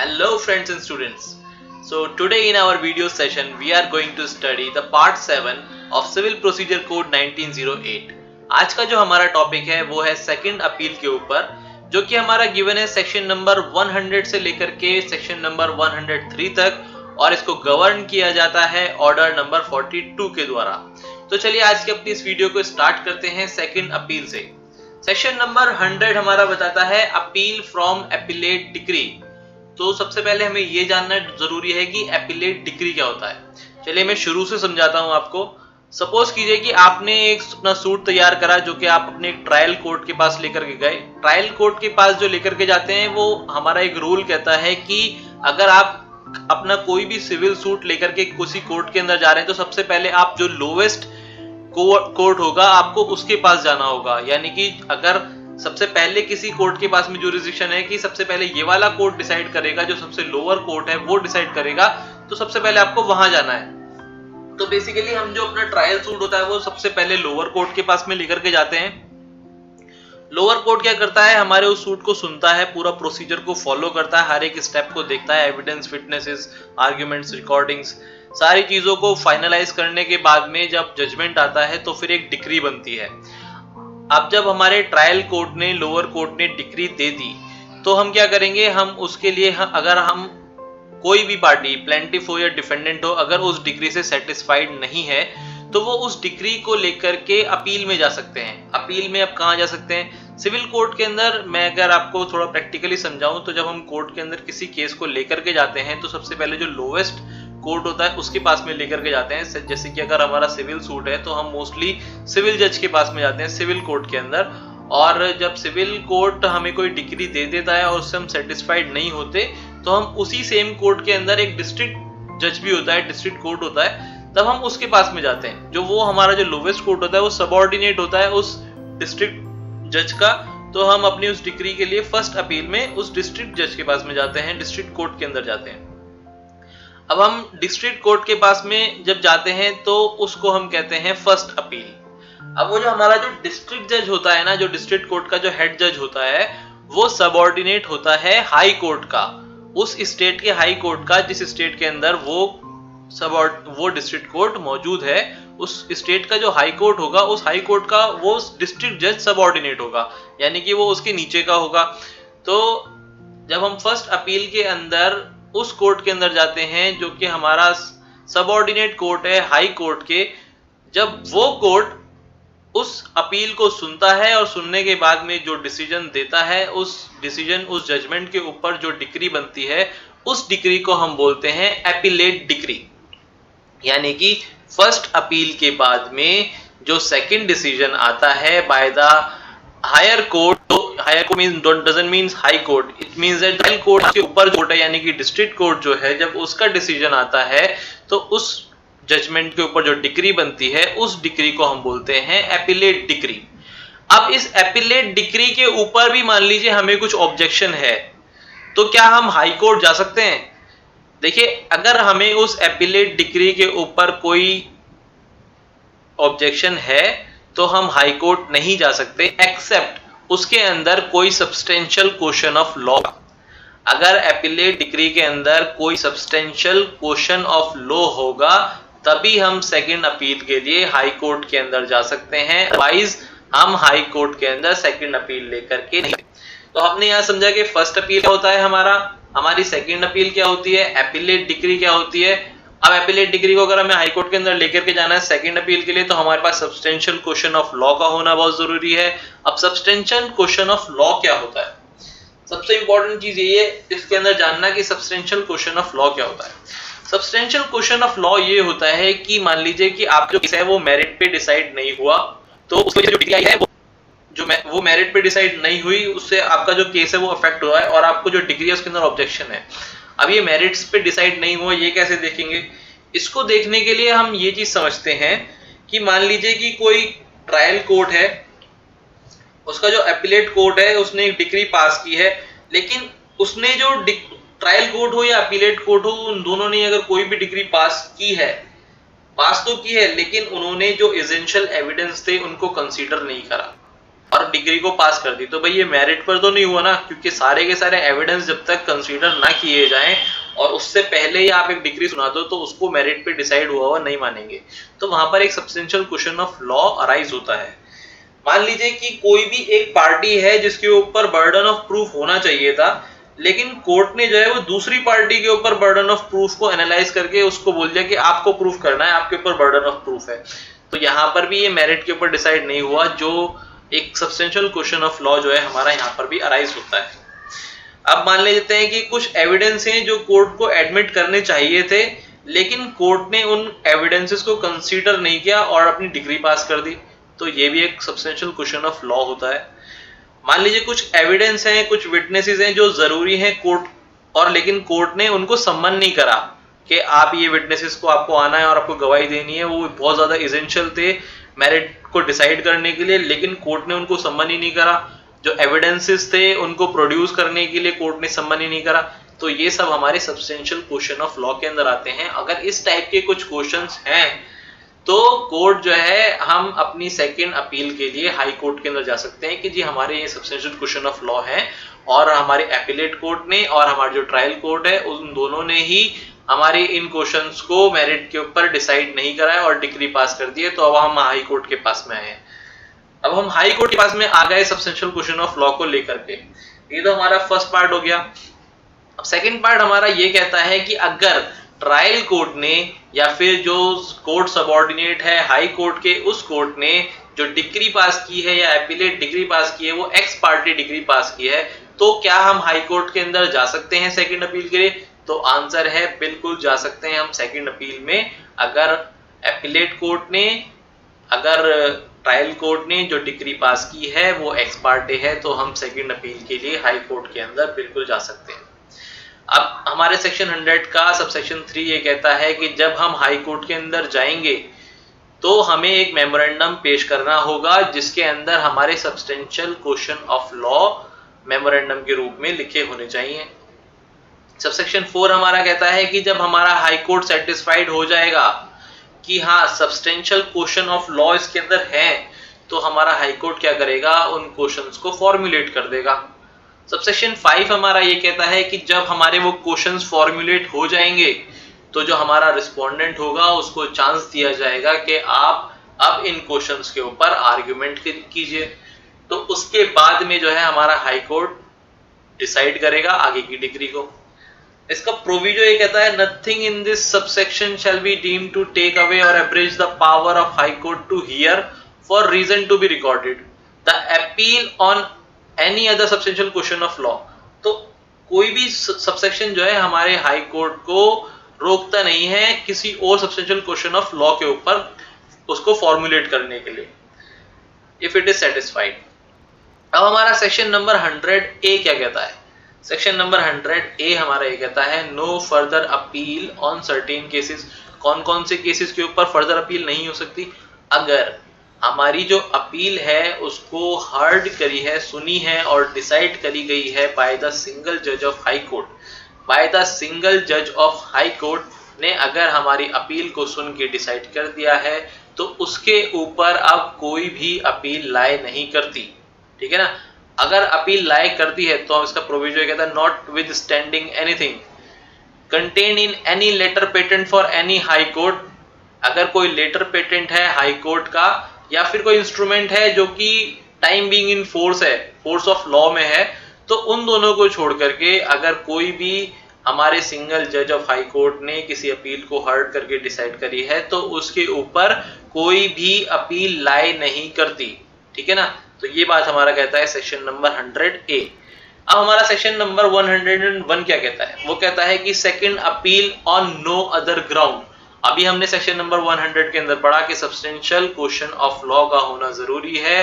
Hello friends and students. So today in our video session we are going to study the part 7 of Civil Procedure Code 1908. आज का जो हमारा topic है वो है second appeal के ऊपर, जो कि हमारा गिवन है सेक्शन नंबर 100 से लेकर के सेक्शन नंबर 103 तक, और इसको गवर्न किया जाता है ऑर्डर नंबर 42 के द्वारा। तो चलिए आज की अपनी इस वीडियो को स्टार्ट करते हैं सेकंड अपील से। सेक्शन नंबर 100 हमारा बताता है अपील फ्रॉम एपिलेट डिक्री। तो सबसे पहले हमें ये जानना जरूरी है कि एपिलेट डिक्री क्या होता है। चलिए मैं शुरू से समझाता हूं आपको। सपोज कीजिए कि आपने एक अपना सूट तैयार करा, जो कि आप अपने एक ट्रायल कोर्ट के पास लेकर के गए। ट्रायल कोर्ट के पास जो लेकर के जाते हैं, वो हमारा एक रूल कहता है कि अगर आप अपना कोई भी सिविल सूट लेकर के किसी कोर्ट के अंदर जा रहे हैं, तो सबसे पहले आप जो लोवेस्ट कोर्ट होगा आपको उसके पास जाना होगा। यानी कि अगर सबसे पहले किसी कोर्ट के पास में जुरिस्डिक्शन है कि सबसे पहले ये वाला कोर्ट डिसाइड करेगा, जो सबसे लोअर कोर्ट है वो डिसाइड करेगा, तो सबसे पहले आपको वहां जाना है। तो बेसिकली हम जो अपना ट्रायल सूट होता है वो सबसे पहले लोअर कोर्ट के पास में लेकर के जाते हैं। लोअर कोर्ट क्या करता है, हमारे उस सूट को सुनता है, पूरा प्रोसीजर को फॉलो करता है, हर एक स्टेप को देखता है, एविडेंस, विटनेसेस, आर्ग्यूमेंट्स, रिकॉर्डिंग्स, सारी चीजों को फाइनलाइज करने के बाद में जब जजमेंट आता है तो फिर एक डिक्री बनती है। अब जब हमारे ट्रायल कोर्ट ने, लोअर कोर्ट ने डिक्री दे दी, तो हम क्या करेंगे, हम उसके लिए अगर हम कोई भी पार्टी, प्लेंटिफ हो या डिफेंडेंट हो, अगर उस डिक्री से सेटिस्फाइड नहीं है तो वो उस डिक्री को लेकर के अपील में जा सकते हैं। अपील में अब कहाँ जा सकते हैं, सिविल कोर्ट के अंदर। मैं अगर आपको थोड़ा प्रैक्टिकली समझाऊं तो जब हम कोर्ट के अंदर किसी केस को लेकर के जाते हैं तो सबसे पहले जो लोवेस्ट कोर्ट होता है उसके पास में लेकर के जाते हैं। जैसे कि अगर हमारा सिविल सूट है तो हम मोस्टली सिविल जज के पास में जाते हैं, सिविल कोर्ट के अंदर। और जब सिविल कोर्ट हमें कोई डिक्री दे देता है और उससे हम सेटिस्फाइड नहीं होते, तो हम उसी सेम कोर्ट के अंदर एक डिस्ट्रिक्ट जज भी होता है, डिस्ट्रिक्ट कोर्ट होता है, तब हम उसके पास में जाते हैं। जो वो हमारा जो लोवेस्ट कोर्ट होता है वो सबऑर्डिनेट होता है उस डिस्ट्रिक्ट जज का। तो हम अपनी उस डिक्री के लिए फर्स्ट अपील में उस डिस्ट्रिक्ट जज के पास में जाते हैं, डिस्ट्रिक्ट कोर्ट के अंदर जाते हैं। अब हम डिस्ट्रिक्ट कोर्ट के पास में जब जाते हैं तो उसको हम कहते हैं फर्स्ट अपील। अब वो जो हमारा जो डिस्ट्रिक्ट जज होता है ना, जो डिस्ट्रिक्ट कोर्ट का जो हेड जज होता है, वो सबऑर्डिनेट होता है हाई कोर्ट का, उस स्टेट के हाई कोर्ट का, जिस स्टेट के अंदर वो डिस्ट्रिक्ट कोर्ट मौजूद है। उस स्टेट का जो हाई कोर्ट होगा, उस हाई कोर्ट का वो डिस्ट्रिक्ट जज सबऑर्डिनेट होगा, यानी कि वो उसके नीचे का होगा। तो जब हम फर्स्ट अपील के अंदर उस कोर्ट के अंदर जाते हैं जो कि हमारा सबऑर्डिनेट कोर्ट है हाई कोर्ट के, जब वो कोर्ट उस अपील को सुनता है और सुनने के बाद में जो डिसीजन देता है, उस डिसीजन, उस जजमेंट के ऊपर जो डिक्री बनती है, उस डिक्री को हम बोलते हैं एपिलेट डिक्री। यानी कि फर्स्ट अपील के बाद में जो सेकंड डिसीजन आता है by the higher court, higher court means doesn't means high court, it means that trial court के ऊपर कोर्ट है, यानी कि डिस्ट्रिक्ट कोर्ट जो है, जब उसका डिसीजन आता है तो उस जजमेंट के ऊपर जो डिक्री बनती है, उस डिक्री को हम बोलते हैं एपिलेट डिक्री। अब इस एपिलेट डिक्री के ऊपर भी मान लीजिए हमें कुछ ऑब्जेक्शन है, तो क्या हम हाई कोर्ट जा सकते हैं? देखिए, अगर हमें उस एपिलेट डिक्री के ऊपर कोई ऑब्जेक्शन है तो हम हाई कोर्ट नहीं जा सकते, एक्सेप्ट उसके अंदर कोई सब्सटेंशियल क्वेश्चन ऑफ लॉ। अगर एपिलेट डिक्री के अंदर कोई सब्सटेंशियल क्वेश्चन ऑफ लॉ होगा, तभी हम सेकंड अपील के लिए हाई कोर्ट के अंदर जा सकते हैं, अदरवाइज हम हाई कोर्ट के अंदर सेकंड अपील लेकर के नहीं। तो हमने यहां समझा कि फर्स्ट अपील क्या होता है हमारा, हमारी सेकंड अपील क्या होती है, एपिलेट डिक्री क्या होती है। अब एपिलेट डिग्री को अगर हमें हाई कोर्ट के अंदर लेकर के जाना है सेकंड अपील के लिए, तो हमारे पास सब्सटेंशियल क्वेश्चन ऑफ लॉ का होना बहुत जरूरी है। अब सब्सटेंशियल क्वेश्चन ऑफ लॉ क्या होता है, सबसे इंपॉर्टेंट चीज ये है इसके अंदर जानना कि सब्सटेंशियल क्वेश्चन ऑफ लॉ क्या होता है। सब्सटेंशियल क्वेश्चन ऑफ लॉ ये होता है कि मान लीजिए कि आप जो केस है वो मेरिट पे डिसाइड नहीं हुआ, तो उसकी जो डिग्री आई है वो मेरिट पे डिसाइड नहीं हुई, उससे आपका जो केस है वो अफेक्ट हुआ है, और आपको जो डिग्री है उसके अंदर ऑब्जेक्शन है। अब ये मेरिट्स पे डिसाइड नहीं हुआ, ये कैसे देखेंगे? इसको देखने के लिए हम ये चीज समझते हैं कि मान लीजिए कि कोई ट्रायल कोर्ट है, उसका जो एपिलेट कोर्ट है उसने एक डिग्री पास की है, लेकिन उसने जो ट्रायल कोर्ट हो या एपिलेट कोर्ट हो, उन दोनों ने अगर कोई भी डिग्री पास की है, पास तो की है, लेकिन उन्होंने जो एसेंशियल एविडेंस थे उनको कंसीडर नहीं करा। और डिग्री को पास कर दी। तो भाई ये मेरिट पर तो नहीं हुआ ना, क्योंकि सारे के सारे एविडेंस जब तक कंसीडर ना किए जाएं और उससे पहले ही आप एक डिग्री सुना दो तो उसको मेरिट पे डिसाइड हुआ नहीं मानेंगे। तो वहां पर एक substantial question of law arise होता है। मान लीजिए कि कोई भी एक पार्टी है जिसके ऊपर बर्डन ऑफ प्रूफ होना चाहिए था, लेकिन कोर्ट ने जो है वो दूसरी पार्टी के ऊपर बर्डन ऑफ प्रूफ को एनालाइज करके उसको बोल दिया कि आपको प्रूफ करना है, आपके ऊपर बर्डन ऑफ प्रूफ है। तो यहाँ पर भी ये मेरिट के ऊपर डिसाइड नहीं हुआ, जो एक सब्सटेंशियल क्वेश्चन ऑफ लॉ जो है हमारा यहाँ पर भी अराइज होता है। अब मान लेते हैं कि कुछ एविडेंस हैं जो कोर्ट को एडमिट करने चाहिए थे, लेकिन कोर्ट ने उन एविडेंसेस को कंसीडर नहीं किया और अपनी डिग्री पास कर दी। तो ये भी एक सब्सटेंशियल क्वेश्चन ऑफ लॉ होता है। मान लीजिए कुछ एविडेंस हैं, कुछ विटनेसेस हैं जो जरूरी हैं कोर्ट, और लेकिन कोर्ट ने उनको सम्मन नहीं करा कि आप ये विटनेसेस को आपको आना है और आपको गवाही देनी है, वो बहुत ज्यादा एसेंशियल थे मेरिट को डिसाइड करने के लिए, लेकिन कोर्ट ने उनको सम्मन ही नहीं करा। जो एविडेंसेस थे उनको प्रोड्यूस करने के लिए कोर्ट ने सम्मन ही नहीं करा। तो ये सब हमारे सब्सटेंशियल क्वेश्चन ऑफ लॉ के अंदर आते हैं। अगर इस टाइप के कुछ क्वेश्चंस हैं तो कोर्ट जो है हम अपनी सेकंड अपील के लिए हाई कोर्ट के अंदर जा सकते हैं कि जी हमारे ये सब्सटेंशियल क्वेश्चन ऑफ लॉ है और हमारे एपिलेट कोर्ट ने और हमारा जो ट्रायल कोर्ट है उन दोनों ने ही हमारे इन क्वेश्चंस को मेरिट के ऊपर डिसाइड नहीं करा है और डिग्री पास कर दी है। तो अब हम हाई कोर्ट के पास में आए हैं। अब हम हाई कोर्ट के पास में आ गए सब्सटेंशियल क्वेश्चन ऑफ लॉ को लेकर के। ये तो हमारा फर्स्ट पार्ट हो गया। अब सेकंड पार्ट हमारा ये कहता है कि अगर ट्रायल कोर्ट ने या फिर जो कोर्ट सबऑर्डिनेट है हाई कोर्ट के, उस कोर्ट ने जो डिग्री पास की है या एपिलेट डिग्री पास की है वो एक्स पार्टी डिग्री पास की है, तो क्या हम हाई कोर्ट के अंदर जा सकते हैं सेकंड अपील के लिए? तो आंसर है बिल्कुल जा सकते हैं हम सेकंड अपील में। अगर एपिलेट कोर्ट ने, अगर ट्रायल कोर्ट ने जो डिग्री पास की है वो एक्स पार्टी है, तो हम सेकंड अपील के लिए हाई कोर्ट के अंदर बिल्कुल जा सकते हैं। अब हमारे सेक्शन 100 का सबसेक्शन 3 ये कहता है कि जब हम हाई कोर्ट के अंदर जाएंगे तो हमें एक मेमोरेंडम पेश करना होगा जिसके अंदर हमारे substantial question of law memorandum के रूप में लिखे होने चाहिए। सबसेक्शन 4 हमारा कहता है कि जब हमारा हाई कोर्ट सेटिस्फाइड हो जाएगा कि हाँ सब्सटेंशियल क्वेश्चन ऑफ लॉ इसके अंदर है, तो हमारा हाई कोर्ट क्या करेगा, उन क्वेश्चंस को फॉर्मुलेट कर देगा। सबसेक्शन 5 हमारा ये कहता है कि जब हमारे वो क्वेश्चंस फॉर्मुलेट हो जाएंगे तो जो हमारा रिस्पोंडेंट होगा उसको चांस दिया जाएगा कि आप अब इन क्वेश्चंस के ऊपर आर्ग्यूमेंट कीजिए। तो उसके बाद में जो है हमारा हाई कोर्ट डिसाइड करेगा आगे की डिग्री को। इसका प्रोविजो ये कहता है nothing in this subsection shall be deemed to take away or abridge the power of high court to hear for reason to be recorded the appeal on any other substantial question of law. तो कोई भी subsection जो है हमारे high court को रोकता नहीं है किसी और सब्सटेंशियल क्वेश्चन ऑफ लॉ के ऊपर उसको फॉर्मुलेट करने के लिए, इफ इट इज सेटिस्फाइड। अब हमारा सेक्शन नंबर 100A क्या कहता है? सेक्शन नंबर 100A हमारा ये कहता है no further appeal on certain cases. कौन कौन से केसेस के ऊपर फर्दर अपील नहीं हो सकती? अगर हमारी जो अपील है उसको हर्ड करी है, सुनी है और डिसाइड करी गई है बाय द सिंगल जज of high court. By the single जज ऑफ हाई कोर्ट ने अगर हमारी अपील को सुन के डिसाइड कर दिया है तो उसके ऊपर अब कोई भी अपील लाए नहीं करती। ठीक है ना? अगर अपील लाए करती है तो इसका प्रोविजन कहता है notwithstanding anything contain in any letter patent for any high court. अगर कोई लेटर पेटेंट है हाई कोर्ट का या फिर कोई इंस्ट्रूमेंट है जो कि टाइम बीइंग इन फोर्स है, फोर्स ऑफ लॉ में है, तो उन दोनों को छोड़ करके अगर कोई भी हमारे सिंगल जज ऑफ हाई कोर्ट ने किसी अपील को हर्ड करके डिसाइड करी है तो उसके ऊपर कोई भी अपील लाए नहीं करती। ठीक है ना? तो ये बात हमारा कहता है सेक्शन नंबर 100A। अब हमारा सेक्शन नंबर 101 क्या कहता है? वो कहता है कि second appeal on no other ground. अभी हमने सेक्शन नंबर 100 के अंदर पढ़ा कि सब्सटेंशियल क्वेश्चन ऑफ लॉ का होना जरूरी है।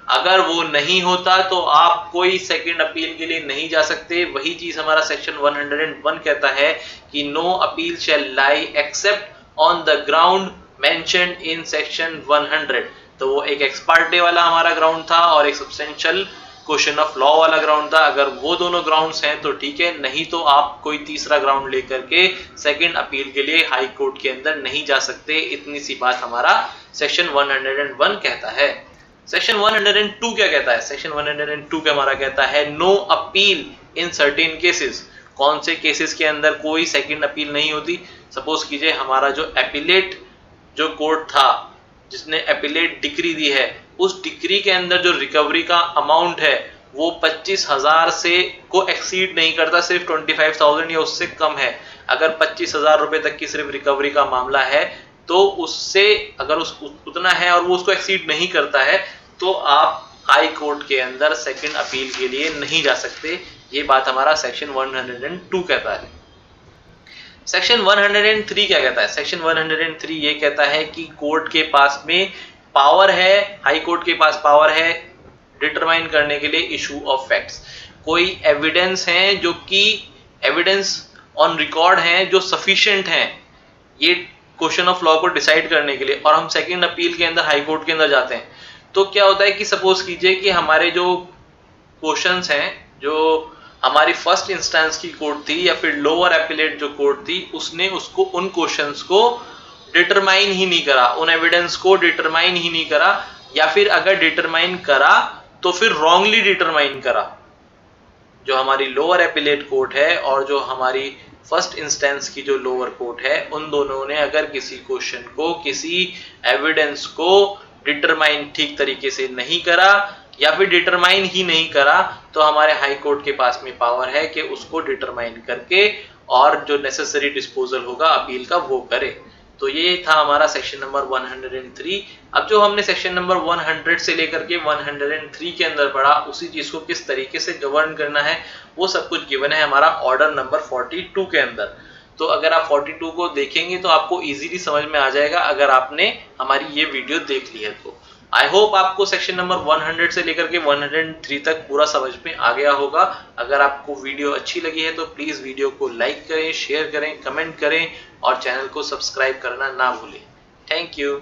अगर वो नहीं होता तो आप कोई सेकंड अपील के लिए नहीं जा सकते। वही चीज हमारा सेक्शन 101 कहता है कि no appeal shall lie except on the ground mentioned in section 100। तो वो एक एक्स पार्टे वाला हमारा ग्राउंड था और एक सब्सटेंशियल क्वेश्चन ऑफ लॉ वाला ग्राउंड था। अगर वो दोनों ग्राउंड्स हैं तो ठीक है, नहीं तो आप कोई तीसरा ग्राउंड लेकर के सेकंड अपील के लिए हाई कोर्ट के अंदर नहीं जा सकते। इतनी सी बात हमारा सेक्शन 101 कहता है। सेक्शन 102 क्या कहता है? सेक्शन 102 क्या हमारा कहता है no appeal in certain cases. कौन से केसेस के अंदर कोई सेकंड अपील नहीं होती? सपोज कीजिए हमारा जो एपिलेट जो कोर्ट था जिसने एपिलेट डिक्री दी है, उस डिक्री के अंदर जो रिकवरी का अमाउंट है वो 25,000 से को एक्सीड नहीं करता, सिर्फ 25,000 या उससे कम है। अगर 25,000 रुपए तक की सिर्फ रिकवरी का मामला है तो उससे अगर उतना है और वो उसको एक्सीड नहीं करता है तो आप हाई कोर्ट के अंदर सेकंड अपील के लिए नहीं जा सकते। ये बात हमारा सेक्शन 102 कहता है। सेक्शन 103 क्या कहता है? सेक्शन 103 ये कहता है कि कोर्ट के पास में पावर है, हाई कोर्ट के पास पावर है डिटरमाइन करने के लिए इशू ऑफ फैक्ट्स। कोई एविडेंस है जो कि एविडेंस ऑन रिकॉर्ड है जो सफिशिएंट है ये क्वेश्चन ऑफ लॉ को डिसाइड करने के लिए, और हम सेकंड अपील के अंदर हाई कोर्ट के अंदर जाते हैं तो क्या होता है कि सपोज कीजिए कि हमारे जो क्वेश्चंस हैं, जो हमारी फर्स्ट इंस्टेंस की कोर्ट थी या फिर लोअर एपिलेट जो कोर्ट थी, उसने उसको उन क्वेश्चंस को डिटरमाइन ही नहीं करा, उन एविडेंस को डिटरमाइन ही नहीं करा, या फिर अगर डिटरमाइन करा तो फिर रॉन्गली डिटरमाइन करा। जो हमारी लोअर एपिलेट कोर्ट है और जो हमारी फर्स्ट इंस्टेंस की जो लोअर कोर्ट है, उन दोनों ने अगर किसी क्वेश्चन को, किसी एविडेंस को डिटरमाइन ठीक तरीके से नहीं करा या फिर डिटरमाइन ही नहीं करा तो हमारे हाई कोर्ट के पास में पावर है कि उसको डिटरमाइन करके और जो नेसेसरी डिस्पोजल होगा अपील का वो करे। तो ये था हमारा सेक्शन नंबर 103। अब जो हमने सेक्शन नंबर 100 से लेकर के 103 के अंदर पढ़ा, उसी चीज को किस तरीके से गवर्न करना है वो सब कुछ गिवन है हमारा ऑर्डर नंबर 42 के अंदर। तो अगर आप 42 को देखेंगे तो आपको इजीली समझ में आ जाएगा अगर आपने हमारी ये वीडियो देख ली है तो। आई होप आपको सेक्शन नंबर 100 से लेकर के 103 तक पूरा समझ में आ गया होगा। अगर आपको वीडियो अच्छी लगी है तो प्लीज वीडियो को लाइक करें, शेयर करें, कमेंट करें और चैनल को सब्सक्राइब करना ना भूलें। Thank you.